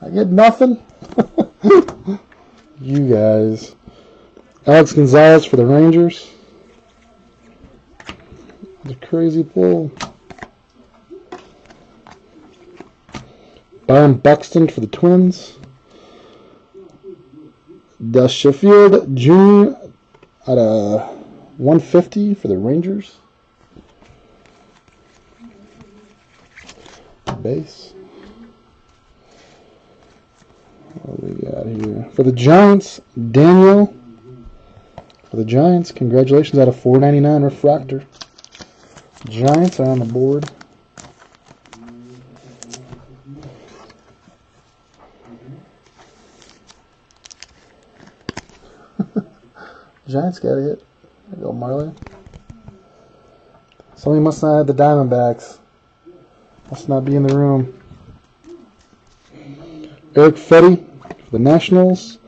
I get nothing. You guys. Alex Gonzalez for the Rangers. The crazy pull. Byron Buxton for the Twins. The Sheffield Jr. at a 150 for the Rangers. Base. What do we got here? For the Giants, Daniel. For the Giants, congratulations out of 499 refractor. Giants are on the board. Giants got it. There you go, Marley. Somebody must not have the Diamondbacks. Must not be in the room. Eric Fetty for the Nationals.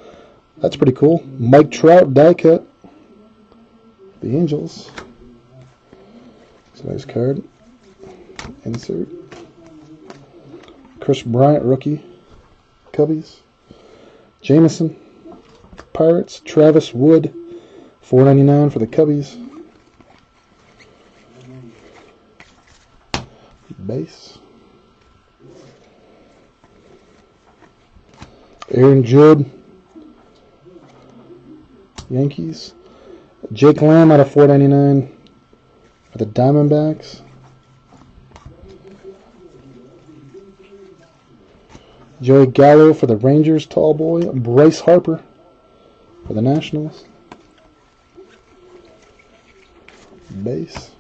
That's pretty cool. Mike Trout die cut. The Angels. It's a nice card. Insert. Chris Bryant, rookie. Cubbies. Jameson. Pirates. Travis Wood. $4.99 for the Cubbies. Base. Aaron Judd. Yankees. Jake Lamb out of $4.99 for the Diamondbacks. Joey Gallo for the Rangers, tall boy. Bryce Harper for the Nationals. Base.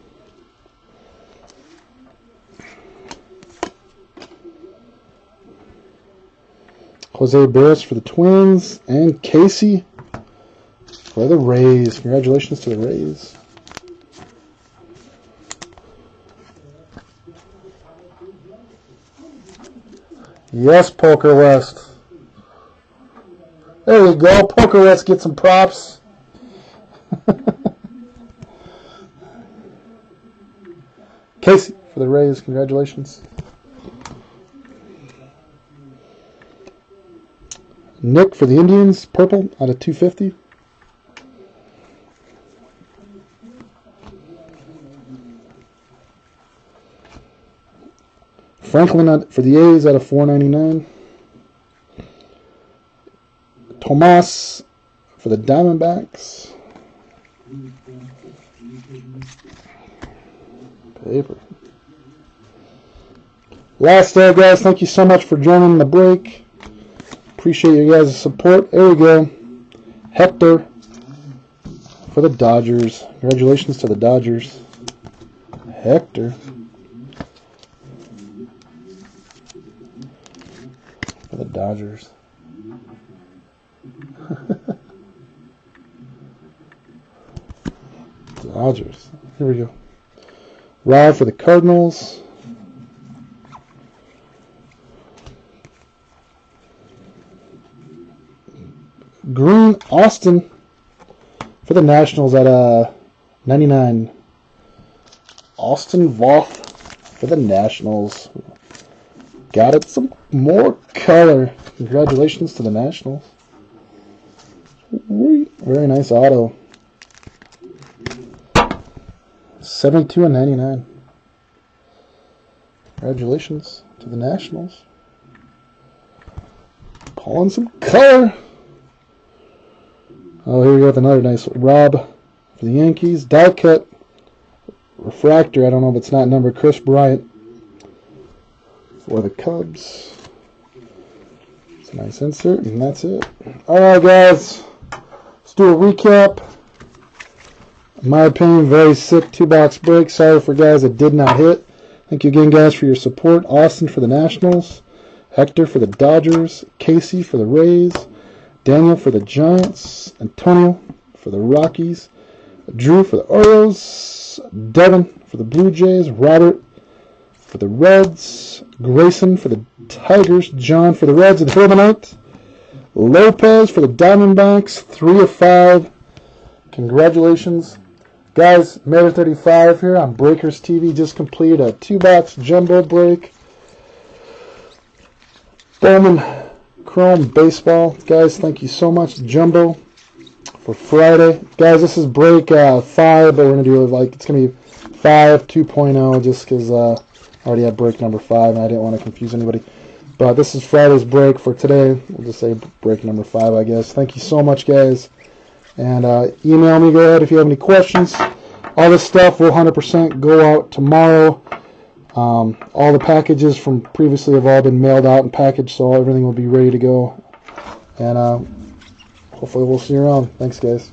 Jose Barris for the Twins. And Casey for the Rays. Congratulations to the Rays. Yes, Poker West. There you go. Poker West, get some props. Casey for the Rays. Congratulations. Nick for the Indians. Purple out of 250. Franklin for the A's out of $4.99. Tomas for the Diamondbacks. Paper. Last day, guys. Thank you so much for joining the break. Appreciate you guys' support. There we go. Hector for the Dodgers. Congratulations to the Dodgers. Hector. For the Dodgers. Dodgers. Here we go. Rod for the Cardinals. Green Austin for the Nationals at 99. Austin Voth for the Nationals. Got it. Some more color. Congratulations to the Nationals. Very nice auto. 72 and 99. Congratulations to the Nationals. Pulling some color. Oh, here we go with another nice Rob for the Yankees. Die cut. Refractor. I don't know if it's not numbered. Chris Bryant for the Cubs. It's a nice insert, and that's it. Alright, guys. Let's do a recap. In my opinion, very sick 2-box break. Sorry for guys that did not hit. Thank you again, guys, for your support. Austin for the Nationals. Hector for the Dodgers. Casey for the Rays. Daniel for the Giants. Antonio for the Rockies. Drew for the Orioles. Devin for the Blue Jays. Robert for the Reds. Grayson for the Tigers. John for the Reds and the Permanent. Lopez for the Diamondbacks. 3 of 5. Congratulations. Guys, Mayor 35 here on Breakers TV. Just completed a 2-box jumbo break. Bowman Chrome Baseball. Guys, thank you so much. Jumbo for Friday. Guys, this is break 5, but we're going to do it like, it's going to be 5 2.0 just because I already had break number 5 and I didn't want to confuse anybody. But this is Friday's break for today. We'll just say break number 5, I guess. Thank you so much, guys. And email me, go ahead, if you have any questions. All this stuff will 100% go out tomorrow. All the packages from previously have all been mailed out and packaged, so everything will be ready to go. And hopefully we'll see you around. Thanks, guys.